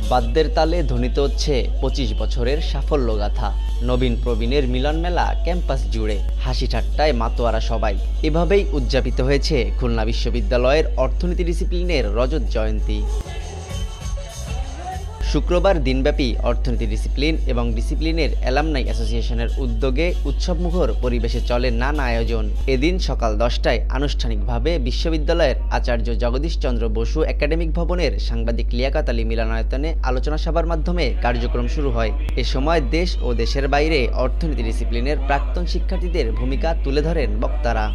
বাদ্যের তালে ধ্বনিত হচ্ছে ২৫ বছরের সাফল্যগাথা। নবীন প্রবীণের মিলন মেলা ক্যাম্পাস জুড়ে, হাসি ঠাট্টায় মাতোয়ারা সবাই। এভাবেই উদযাপিত হয়েছে খুলনা বিশ্ববিদ্যালয়ের অর্থনীতি ডিসিপ্লিনের রজত জয়ন্তী। শুক্রবার দিনব্যাপী অর্থনীতি ডিসিপ্লিন এবং ডিসিপ্লিনের অ্যালামনাই অ্যাসোসিয়েশনের উদ্যোগে উৎসবমুখর পরিবেশে চলে নানা আয়োজন। এদিন সকাল ১০টায় আনুষ্ঠানিকভাবে বিশ্ববিদ্যালয়ের আচার্য জগদীশচন্দ্র বসু একাডেমিক ভবনের সাংবাদিক লিয়াকাত আলী মিলনায়তনে আলোচনা সভার মাধ্যমে কার্যক্রম শুরু হয়। এ সময় দেশ ও দেশের বাইরে অর্থনীতি ডিসিপ্লিনের প্রাক্তন শিক্ষার্থীদের ভূমিকা তুলে ধরেন বক্তারা।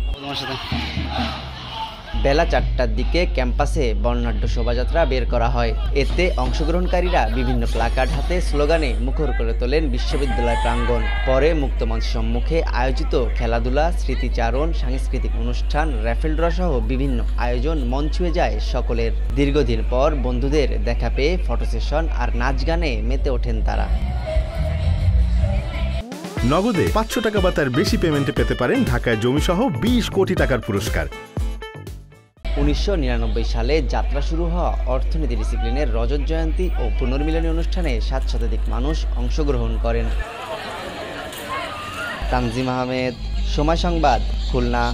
বেলা ৪টার দিকে ক্যাম্পাসে বর্ণাঢ্য শোভাযাত্রা বের করা হয়। এতে অংশগ্রহণকারীরা বিভিন্ন প্লাকার্ড হাতে স্লোগানে মুখর করে তোলেন বিশ্ববিদ্যালয় প্রাঙ্গণ। পরে মুক্তমঞ্চ সম্মুখে আয়োজিত খেলাধুলা, স্মৃতিচারণ, সাংস্কৃতিক অনুষ্ঠান, র্যাফেল ড্র সহ বিভিন্ন আয়োজন মন ছুঁয়ে যায় সকলের। দীর্ঘদিন পর বন্ধুদের দেখা পেয়ে ফটো সেশন আর নাচ গানে মেতে ওঠেন তারা। নগদে ৫০০ টাকা বা তার বেশি পেমেন্টে পেতে পারেন ঢাকায় জমিসহ ২০ কোটি টাকার পুরস্কার। ১৯৯৯ সালে যাত্রা শুরু হওয়া অর্থনীতি ডিসিপ্লিনের রজত জয়ন্তী ও পুনর্মিলনী অনুষ্ঠানে ৭ শতাধিক মানুষ অংশগ্রহণ করেন। তানজিম আহমেদ, সময় সংবাদ, খুলনা।